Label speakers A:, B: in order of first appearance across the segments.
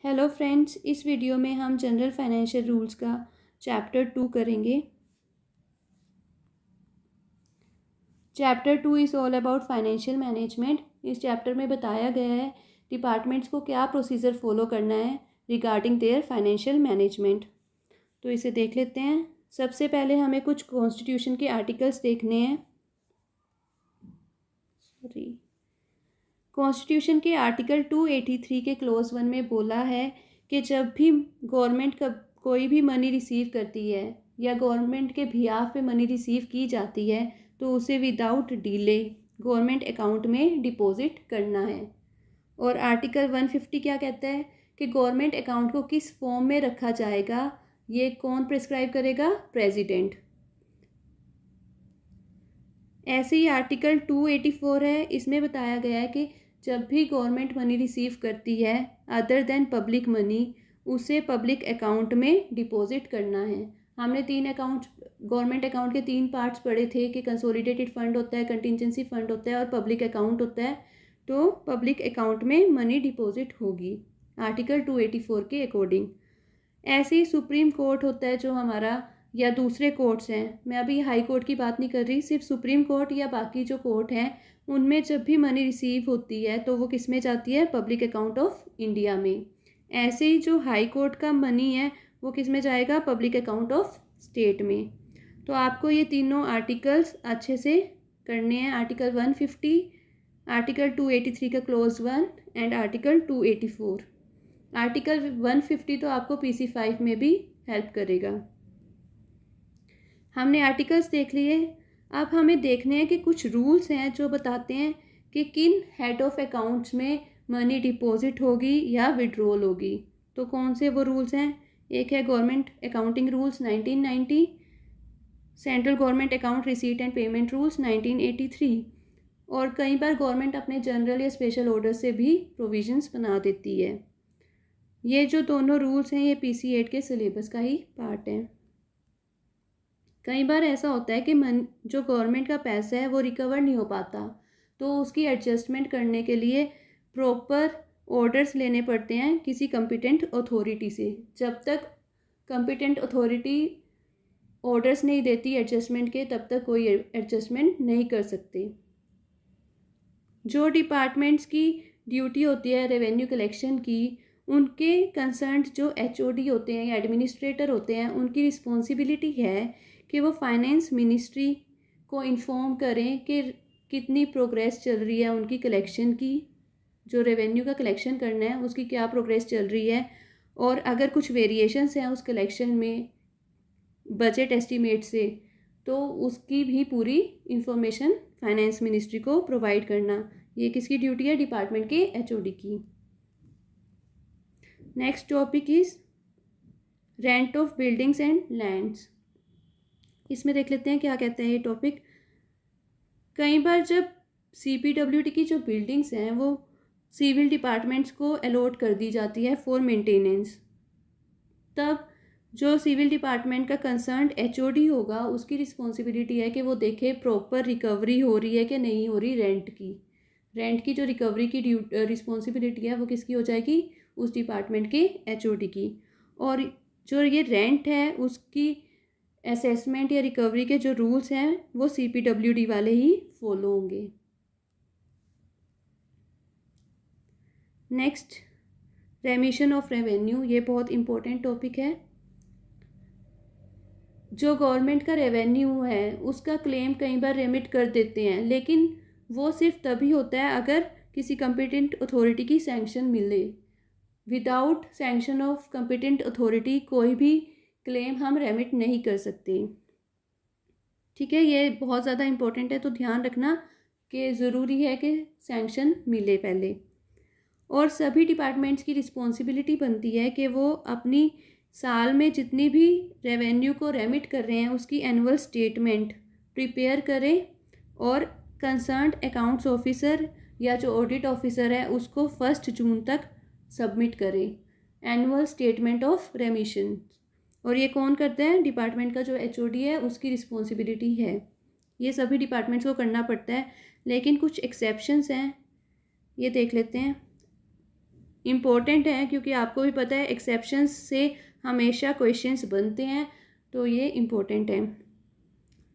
A: Hello friends, इस video में हम जनरल फाइनेंशियल रूल्स का चैप्टर 2 करेंगे। Chapter 2 is all about financial management. इस चैप्टर में बताया गया है डिपार्टमेंट्स को क्या प्रोसीजर फॉलो करना है रिगार्डिंग देयर फाइनेंशियल मैनेजमेंट। तो इसे देख लेते हैं। सबसे पहले हमें कुछ कॉन्स्टिट्यूशन के आर्टिकल्स देखने हैं। कॉन्स्टिट्यूशन के आर्टिकल 283 के क्लोज 1 में बोला है कि जब भी गवर्नमेंट का कोई भी मनी रिसीव करती है या गवर्नमेंट के बिहाफ पे मनी रिसीव की जाती है तो उसे विदाउट डिले गवर्नमेंट अकाउंट में डिपॉजिट करना है। और आर्टिकल 150 क्या कहता है कि गवर्नमेंट अकाउंट को किस फॉर्म में रखा जाएगा, ये कौन प्रिस्क्राइब करेगा? प्रेसिडेंट। ऐसे ही आर्टिकल 284 है, इसमें बताया गया है कि जब भी गवर्नमेंट मनी रिसीव करती है अदर देन पब्लिक मनी, उसे पब्लिक अकाउंट में डिपॉजिट करना है। हमने 3 अकाउंट, गवर्नमेंट अकाउंट के 3 पार्ट्स पढ़े थे कि कंसोलिडेटेड फंड होता है, कंटिजेंसी फंड होता है और पब्लिक अकाउंट होता है। तो पब्लिक अकाउंट में मनी डिपॉजिट होगी आर्टिकल 284 के अकॉर्डिंग। ऐसे ही सुप्रीम कोर्ट होता है जो हमारा, या दूसरे कोर्ट्स हैं, मैं अभी हाई कोर्ट की बात नहीं कर रही, सिर्फ सुप्रीम कोर्ट या बाकी जो कोर्ट हैं उनमें जब भी मनी रिसीव होती है तो वो किस में जाती है? पब्लिक अकाउंट ऑफ इंडिया में। ऐसे ही जो हाई कोर्ट का मनी है वो किस में जाएगा? पब्लिक अकाउंट ऑफ स्टेट में। तो आपको ये तीनों आर्टिकल्स अच्छे से करने हैं। आर्टिकल 150, आर्टिकल 283 का क्लोज 1 एंड आर्टिकल 284। आर्टिकल 150 तो आपको PC5 में भी हेल्प करेगा। हमने आर्टिकल्स देख लिए। अब हमें देखने हैं कि कुछ रूल्स हैं जो बताते हैं कि किन हेड ऑफ अकाउंट्स में मनी डिपॉजिट होगी या विड्रॉल होगी। तो कौन से वो रूल्स हैं? एक है government accounting rules 1990, central government account receipt and payment rules 1983, और कई बार गवर्नमेंट अपने जनरल या स्पेशल ऑर्डर से भी प्रोविजंस बना देती है। ये जो दोनों रूल्स हैं ये PC8 के सिलेबस का ही पार्ट है। कई बार ऐसा होता है कि जो गवर्नमेंट का पैसा है वो रिकवर नहीं हो पाता, तो उसकी एडजस्टमेंट करने के लिए प्रॉपर ऑर्डर्स लेने पड़ते हैं किसी कॉम्पिटेंट अथॉरिटी से। जब तक कॉम्पिटेंट अथॉरिटी ऑर्डर्स नहीं देती एडजस्टमेंट के, तब तक कोई एडजस्टमेंट नहीं कर सकते। जो डिपार्टमेंट्स की ड्यूटी होती है रेवेन्यू कलेक्शन की, उनके कंसर्न जो HOD होते हैं या एडमिनिस्ट्रेटर होते हैं, उनकी रिस्पॉन्सिबिलिटी है कि वो फाइनेंस मिनिस्ट्री को इन्फॉर्म करें कि कितनी प्रोग्रेस चल रही है उनकी कलेक्शन की, जो रेवेन्यू का कलेक्शन करना है उसकी क्या प्रोग्रेस चल रही है, और अगर कुछ वेरिएशंस हैं उस कलेक्शन में बजट एस्टीमेट से तो उसकी भी पूरी इंफॉर्मेशन फाइनेंस मिनिस्ट्री को प्रोवाइड करना। ये किसकी ड्यूटी है? डिपार्टमेंट के HOD की। Next topic is rent of buildings and lands. इसमें देख लेते हैं क्या कहता है ये टॉपिक। कई बार जब CPWD की जो बिल्डिंग्स हैं वो सिविल डिपार्टमेंट्स को अलॉट कर दी जाती है फॉर मेंटेनेंस, तब जो सिविल डिपार्टमेंट का कंसर्न HOD होगा उसकी रिस्पॉन्सिबिलिटी है कि वो देखे प्रॉपर रिकवरी हो रही है कि नहीं हो रही रेंट की जो रिकवरी की रिस्पॉन्सिबिलिटी है वो किसकी हो जाएगी? उस डिपार्टमेंट के HOD की। और जो ये रेंट है उसकी असेसमेंट या रिकवरी के जो रूल्स हैं वो CPWD वाले ही फॉलो होंगे। नेक्स्ट, रेमिशन ऑफ रेवेन्यू, ये बहुत इंपॉर्टेंट टॉपिक है। जो गवर्नमेंट का रेवेन्यू है उसका क्लेम कई बार रेमिट कर देते हैं, लेकिन वो सिर्फ तभी होता है अगर किसी कॉम्पिटेंट अथॉरिटी की सैंक्शन मिले। Without sanction of competent authority कोई भी क्लेम हम रेमिट नहीं कर सकते। ठीक है, ये बहुत ज़्यादा इंपॉर्टेंट है, तो ध्यान रखना कि ज़रूरी है कि सैंक्शन मिले पहले। और सभी डिपार्टमेंट्स की रिस्पॉन्सिबिलिटी बनती है कि वो अपनी साल में जितनी भी रेवेन्यू को रेमिट कर रहे हैं उसकी एनुअल स्टेटमेंट प्रिपेयर करें और कंसर्न्ड अकाउंट्स ऑफिसर या जो ऑडिट ऑफिसर है उसको 1 जून तक सबमिट करें एनुअल स्टेटमेंट ऑफ रेमिशन। और ये कौन करते हैं? डिपार्टमेंट का जो HOD है उसकी रिस्पॉन्सिबिलिटी है। ये सभी डिपार्टमेंट्स को करना पड़ता है, लेकिन कुछ एक्सेप्शंस हैं, ये देख लेते हैं। इम्पोर्टेंट है क्योंकि आपको भी पता है एक्सेप्शंस से हमेशा क्वेश्चंस बनते हैं, तो ये इम्पोर्टेंट है।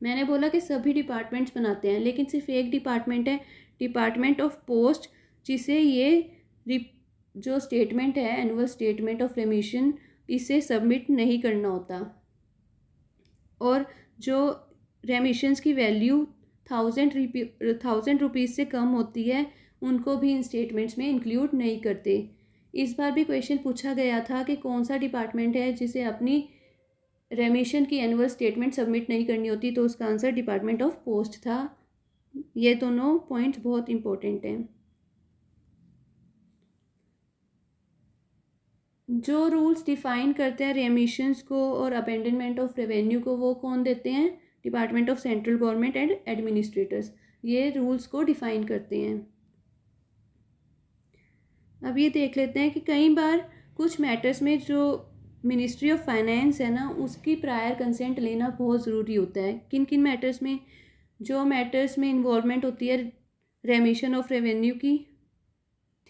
A: मैंने बोला कि सभी डिपार्टमेंट्स बनाते हैं, लेकिन सिर्फ एक डिपार्टमेंट है, डिपार्टमेंट ऑफ पोस्ट, जिसे ये जो स्टेटमेंट है एनुअल स्टेटमेंट ऑफ रेमिशन, इसे सबमिट नहीं करना होता। और जो रेमिशंस की वैल्यू 1000 रुपीज़ से कम होती है उनको भी इन स्टेटमेंट्स में इंक्लूड नहीं करते। इस बार भी क्वेश्चन पूछा गया था कि कौन सा डिपार्टमेंट है जिसे अपनी रेमिशन की एनुअल स्टेटमेंट सबमिट नहीं करनी होती, तो उसका आंसर डिपार्टमेंट ऑफ पोस्ट था। ये दोनों पॉइंट्स बहुत इंपॉर्टेंट हैं। जो रूल्स डिफाइन करते हैं रेमिशंस को और अबेंडनमेंट ऑफ रेवेन्यू को, वो कौन देते हैं? Department of central government and administrators, ये रूल्स को डिफाइन करते हैं। अब ये देख लेते हैं कि कई बार कुछ मैटर्स में जो मिनिस्ट्री ऑफ फाइनेंस है ना, उसकी प्रायर कंसेंट लेना बहुत ज़रूरी होता है। किन किन मैटर्स में? जो मैटर्स में इन्वॉल्वमेंट होती है रेमिशन ऑफ रेवेन्यू की,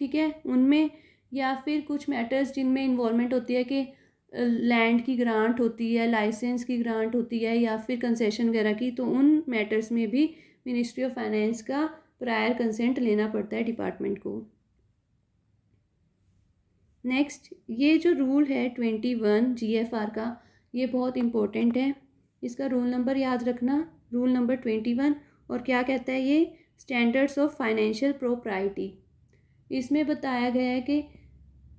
A: ठीक है, उनमें, या फिर कुछ मैटर्स जिनमें इन्वॉल्वमेंट होती है कि लैंड की ग्रांट होती है, लाइसेंस की ग्रांट होती है, या फिर कंसेशन वगैरह की, तो उन मैटर्स में भी मिनिस्ट्री ऑफ फाइनेंस का प्रायर कंसेंट लेना पड़ता है डिपार्टमेंट को। नेक्स्ट, ये जो रूल है 21 GFR का, ये बहुत इम्पोर्टेंट है। इसका रूल नंबर याद रखना, रूल नंबर 21। और क्या कहता है ये? Standards of financial propriety. इसमें बताया गया है कि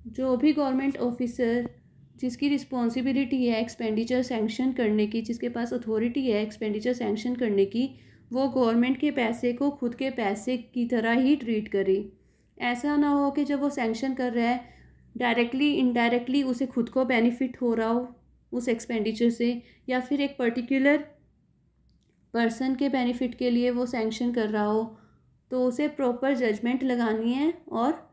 A: जो भी गवर्नमेंट ऑफिसर जिसकी रिस्पॉन्सिबिलिटी है एक्सपेंडिचर सैंक्शन करने की, जिसके पास अथॉरिटी है एक्सपेंडिचर सैंक्शन करने की, वो गवर्नमेंट के पैसे को खुद के पैसे की तरह ही ट्रीट करे। ऐसा ना हो कि जब वो सैंक्शन कर रहा है डायरेक्टली इनडायरेक्टली उसे खुद को बेनिफिट हो रहा हो उस एक्सपेंडिचर से, या फिर एक पर्टिकुलर पर्सन के बेनिफिट के लिए वो सैंक्शन कर रहा हो, तो उसे प्रॉपर जजमेंट लगानी है और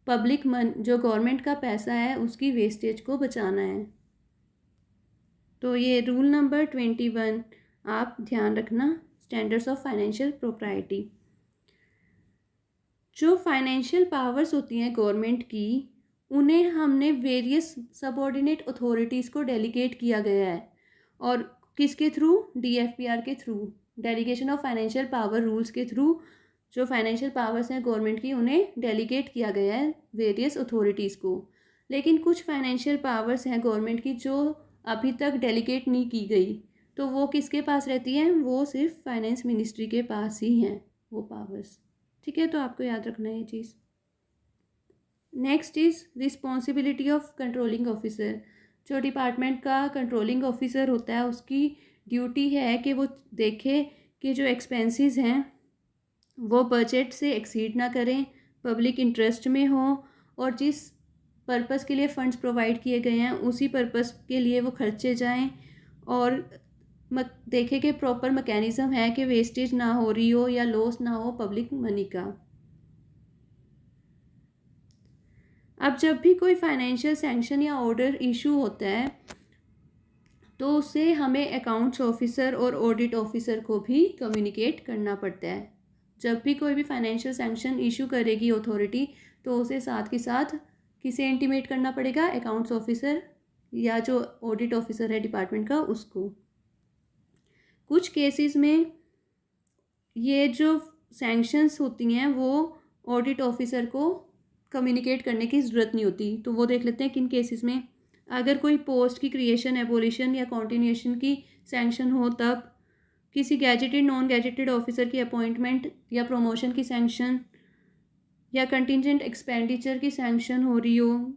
A: पब्लिक जो गवर्नमेंट का पैसा है उसकी वेस्टेज को बचाना है। तो ये रूल नंबर 21 आप ध्यान रखना, स्टैंडर्ड्स ऑफ फाइनेंशियल प्रोप्राइटी। जो फाइनेंशियल पावर्स होती हैं गवर्नमेंट की, उन्हें हमने वेरियस सबऑर्डिनेट अथॉरिटीज़ को डेलीगेट किया गया है। और किसके थ्रू? DFPR के through, delegation of financial power rules के थ्रू जो फाइनेंशियल पावर्स हैं गवर्नमेंट की, उन्हें डेलीगेट किया गया है वेरियस अथॉरिटीज़ को। लेकिन कुछ फाइनेंशियल पावर्स हैं गवर्नमेंट की जो अभी तक डेलीगेट नहीं की गई, तो वो किसके पास रहती हैं? वो सिर्फ फाइनेंस मिनिस्ट्री के पास ही हैं वो पावर्स, ठीक है। तो आपको याद रखना है ये चीज़। Next is responsibility of controlling officer. जो डिपार्टमेंट का कंट्रोलिंग ऑफिसर होता है उसकी ड्यूटी है कि वो देखे कि जो एक्सपेंसेस हैं वो बजट से एक्सीड ना करें, पब्लिक इंटरेस्ट में हो, और जिस पर्पस के लिए फ़ंड्स प्रोवाइड किए गए हैं उसी पर्पस के लिए वो खर्चे जाएं, और देखे कि प्रॉपर मैकेनिज़्म है कि वेस्टेज ना हो रही हो या लॉस ना हो पब्लिक मनी का। अब जब भी कोई फाइनेंशियल सैंक्शन या ऑर्डर इशू होता है तो उसे हमें अकाउंट्स ऑफिसर और ऑडिट ऑफिसर को भी कम्युनिकेट करना पड़ता है। जब भी कोई भी फाइनेंशियल सैंक्शन इशू करेगी अथॉरिटी, तो उसे साथ के साथ किसे इंटीमेट करना पड़ेगा? अकाउंट्स ऑफिसर या जो ऑडिट ऑफिसर है डिपार्टमेंट का, उसको। कुछ केसेस में ये जो सैंक्शंस होती हैं वो ऑडिट ऑफिसर को कम्युनिकेट करने की ज़रूरत नहीं होती। तो वो देख लेते हैं किन केसेस में। अगर कोई पोस्ट की क्रिएशन, एबोलिशन या कॉन्टिन्यूएशन की सैंक्शन हो, तब किसी गैजेटेड नॉन गैजेटेड ऑफिसर की अपॉइंटमेंट या प्रमोशन की सैंक्शन, या कंटिजेंट एक्सपेंडिचर की सैंक्शन हो रही हो,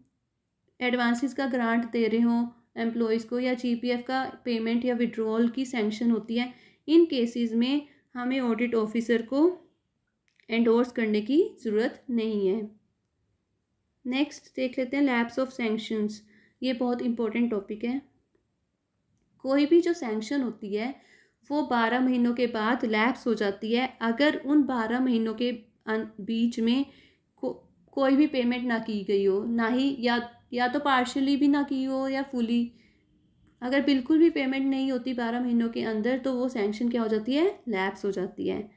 A: एडवांसेस का ग्रांट दे रहे हो एम्प्लॉयज़ को, या GPF का पेमेंट या विड्रॉल की सैंक्शन होती है, इन केसेस में हमें ऑडिट ऑफिसर को एंडोर्स करने की ज़रूरत नहीं है। नेक्स्ट देख लेते हैं लैप्स ऑफ सैंक्शंस। ये बहुत इंपॉर्टेंट टॉपिक है। कोई भी जो सैंक्शन होती है वो 12 महीनों के बाद लैप्स हो जाती है अगर उन 12 महीनों के बीच में कोई भी पेमेंट ना की गई हो, ना ही या तो पार्शियली भी ना की हो या फुली। अगर बिल्कुल भी पेमेंट नहीं होती 12 महीनों के अंदर, तो वो सैंक्शन क्या हो जाती है? लैप्स हो जाती है।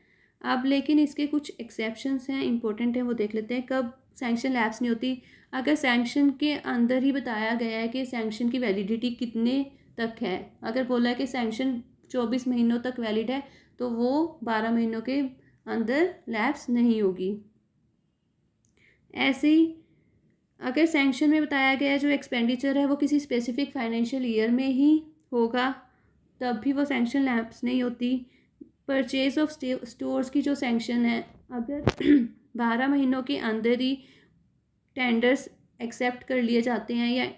A: अब लेकिन इसके कुछ एक्सेप्शंस हैं, इंपॉर्टेंट हैं, वो देख लेते हैं। कब सैंक्शन लैप्स नहीं होती। अगर सैंक्शन के अंदर ही बताया गया है कि सैंक्शन की वैलिडिटी कितने तक है, अगर बोला है कि सैंक्शन 24 महीनों तक वैलिड है, तो वो 12 महीनों के अंदर लैप्स नहीं होगी। ऐसे ही अगर सैंक्शन में बताया गया जो एक्सपेंडिचर है वो किसी स्पेसिफिक फाइनेंशियल ईयर में ही होगा, तब भी वो सैंक्शन लैप्स नहीं होती। परचेज ऑफ स्टोर्स की जो सैंक्शन है, अगर 12 महीनों के अंदर ही टेंडर्स एक्सेप्ट कर लिए जाते हैं या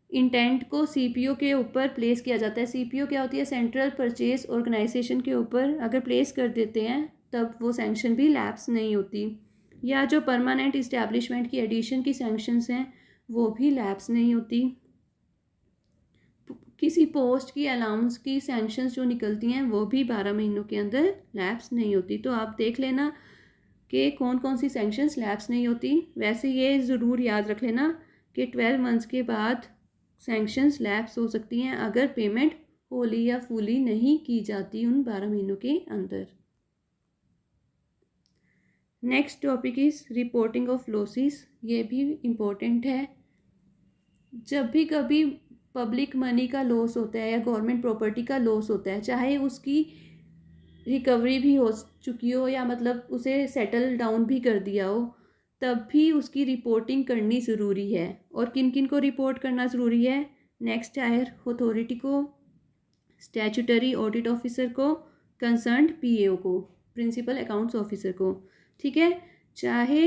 A: इंटेंट को सीपीओ के ऊपर प्लेस किया जाता है, सीपीओ क्या होती है, सेंट्रल परचेज ऑर्गेनाइजेशन के ऊपर अगर प्लेस कर देते हैं, तब वो सैंक्शन भी लैप्स नहीं होती। या जो परमानेंट इस्टेब्लिशमेंट की एडिशन की सैंक्शंस हैं वो भी लैप्स नहीं होती। किसी पोस्ट की अलाउंस की सैंक्शंस जो निकलती हैं वो भी 12 महीनों के अंदर लैप्स नहीं होती। तो आप देख लेना कि कौन कौन सी सैंक्शंस लैप्स नहीं होती। वैसे ये ज़रूर याद रख लेना कि 12 मंथ्स के बाद सैंक्शंस लैप्स हो सकती हैं अगर पेमेंट होली या फुली नहीं की जाती उन 12 महीनों के अंदर। Next topic is reporting of losses. ये भी इम्पोर्टेंट है। जब भी कभी पब्लिक मनी का लॉस होता है या गवर्नमेंट प्रॉपर्टी का लॉस होता है, चाहे उसकी रिकवरी भी हो चुकी हो या मतलब उसे सेटल डाउन भी कर दिया हो, तब भी उसकी रिपोर्टिंग करनी ज़रूरी है। और किन किन को रिपोर्ट करना ज़रूरी है? नेक्स्ट हायर अथॉरिटी को, स्टैट्यूटरी ऑडिट ऑफिसर को, कंसर्न्ड पीएओ को, प्रिंसिपल अकाउंट्स ऑफिसर को। ठीक है, चाहे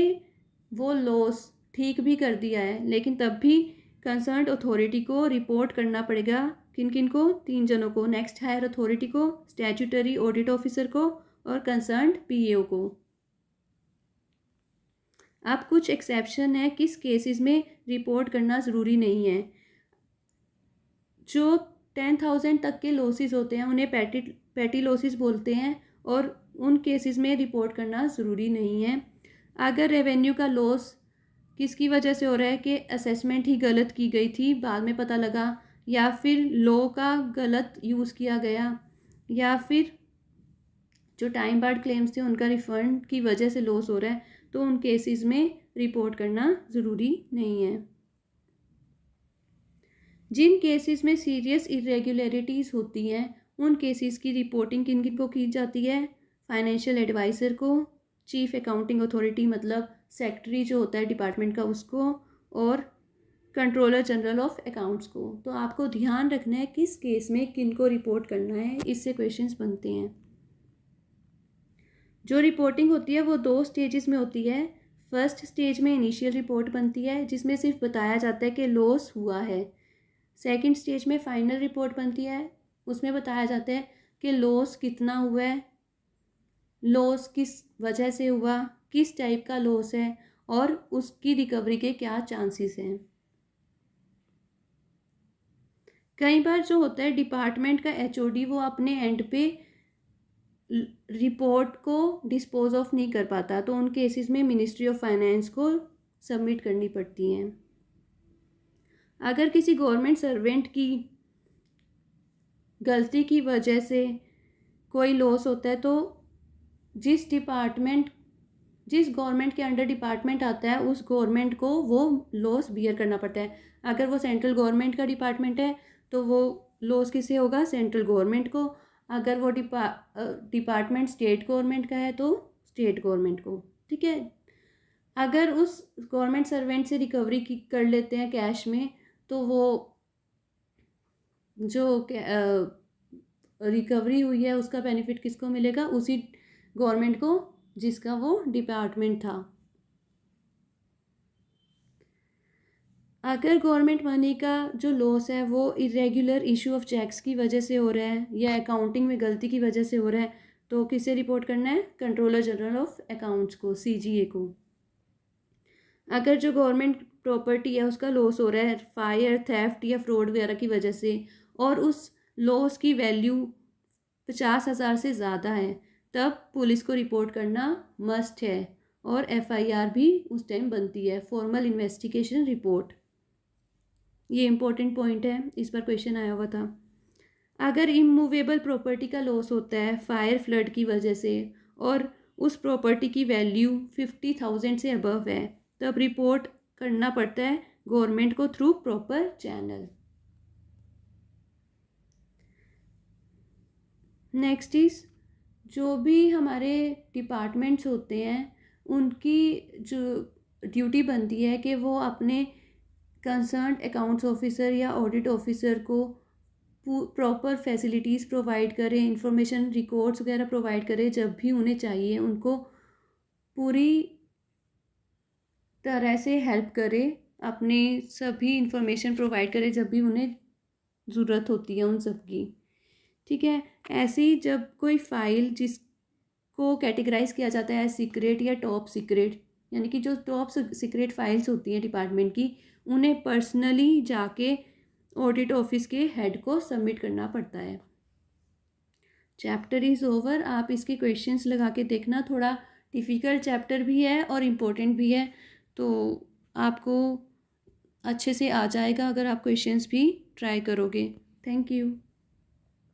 A: वो लॉस ठीक भी कर दिया है लेकिन तब भी कंसर्न्ड अथॉरिटी को रिपोर्ट करना पड़ेगा। किन किन को? 3 जनों को, नेक्स्ट हायर अथॉरिटी को, स्टैट्यूटरी ऑडिट ऑफिसर को और कंसर्न्ड पीएओ को। अब कुछ एक्सेप्शन है किस केसेस में रिपोर्ट करना ज़रूरी नहीं है। जो 10,000 तक के लॉसेस होते हैं उन्हें पैटी लॉसेस बोलते हैं और उन केसेस में रिपोर्ट करना ज़रूरी नहीं है। अगर रेवेन्यू का लॉस किसकी वजह से हो रहा है कि असेसमेंट ही गलत की गई थी, बाद में पता लगा, या फिर लॉ का गलत यूज़ किया गया, या फिर जो टाइम बार्ड क्लेम्स थे उनका रिफंड की वजह से लॉस हो रहा है, तो उन केसेस में रिपोर्ट करना ज़रूरी नहीं है। जिन केसेस में सीरियस इरेगुलरिटीज़ होती हैं उन केसेस की रिपोर्टिंग किन किन को की जाती है? फाइनेंशियल एडवाइज़र को, चीफ अकाउंटिंग अथॉरिटी मतलब सेक्रेटरी जो होता है डिपार्टमेंट का उसको, और कंट्रोलर जनरल ऑफ अकाउंट्स को। तो आपको ध्यान रखना है किस केस में किन को रिपोर्ट करना है, इससे क्वेश्चंस बनते हैं। जो रिपोर्टिंग होती है वो 2 स्टेजेस में होती है। फर्स्ट स्टेज में इनिशियल रिपोर्ट बनती है जिसमें सिर्फ बताया जाता है कि लॉस हुआ है। सेकंड स्टेज में फाइनल रिपोर्ट बनती है, उसमें बताया जाता है कि लॉस कितना हुआ है, लॉस किस वजह से हुआ, किस टाइप का लॉस है और उसकी रिकवरी के क्या चांसेस हैं। कई बार जो होता है डिपार्टमेंट का एचओडी वो अपने एंड पे रिपोर्ट को डिस्पोज ऑफ नहीं कर पाता, तो उन केसेस में मिनिस्ट्री ऑफ फाइनेंस को सबमिट करनी पड़ती हैं। अगर किसी गवर्नमेंट सर्वेंट की गलती की वजह से कोई लॉस होता है तो जिस गवर्नमेंट के अंडर डिपार्टमेंट आता है उस गवर्नमेंट को वो लॉस बियर करना पड़ता है। अगर वो सेंट्रल गवर्नमेंट का डिपार्टमेंट है तो वो लॉस किसे होगा? सेंट्रल गवर्नमेंट को। अगर वो डिपार्टमेंट स्टेट गवर्नमेंट का है तो स्टेट गवर्नमेंट को। ठीक है, अगर उस गवर्नमेंट सर्वेंट से रिकवरी कर लेते हैं कैश में, तो वो जो रिकवरी हुई है उसका बेनिफिट किसको मिलेगा? उसी गवर्नमेंट को जिसका वो डिपार्टमेंट था। अगर गवर्नमेंट मनी का जो लॉस है वो इरेगुलर इशू ऑफ चेक्स की वजह से हो रहा है या अकाउंटिंग में गलती की वजह से हो रहा है, तो किसे रिपोर्ट करना है? कंट्रोलर जनरल ऑफ अकाउंट्स को, सीजीए को। अगर जो गवर्नमेंट प्रॉपर्टी है उसका लॉस हो रहा है फायर, थेफ्ट या फ्रॉड वगैरह की वजह से और उस लॉस की वैल्यू 50,000 से ज़्यादा है, तब पुलिस को रिपोर्ट करना मस्ट है और एफआईआर भी उस टाइम बनती है, फॉर्मल इन्वेस्टिगेशन रिपोर्ट। ये इंपॉर्टेंट पॉइंट है, इस पर क्वेश्चन आया हुआ था। अगर इमूवेबल प्रॉपर्टी का लॉस होता है फायर फ्लड की वजह से और उस प्रॉपर्टी की वैल्यू 50,000 से अबव है, तब रिपोर्ट करना पड़ता है गवर्नमेंट को through proper channel. Next is, जो भी हमारे डिपार्टमेंट्स होते हैं उनकी जो ड्यूटी बनती है कि वो अपने कंसर्न अकाउंट्स ऑफिसर या ऑडिट ऑफिसर को प्रॉपर फैसिलिटीज़ प्रोवाइड करें, इंफॉर्मेशन रिकॉर्ड्स वगैरह प्रोवाइड करें जब भी उन्हें चाहिए, उनको पूरी तरह से हेल्प करें, अपनी सभी इंफॉर्मेशन प्रोवाइड करें जब भी उन्हें ज़रूरत होती है उन सब की। ठीक है, ऐसे ही जब कोई फाइल जिसको कैटेगराइज किया जाता है सीक्रेट या टॉप सीक्रेट, यानी कि जो टॉप सीक्रेट फाइल्स होती हैं डिपार्टमेंट की, उन्हें पर्सनली जाके ऑडिट ऑफिस के हेड को सबमिट करना पड़ता है। Chapter is over. आप इसके क्वेश्चंस लगा के देखना, थोड़ा डिफ़िकल्ट चैप्टर भी है और इम्पोर्टेंट भी है, तो आपको अच्छे से आ जाएगा अगर आप क्वेश्चंस भी ट्राई करोगे। Thank you.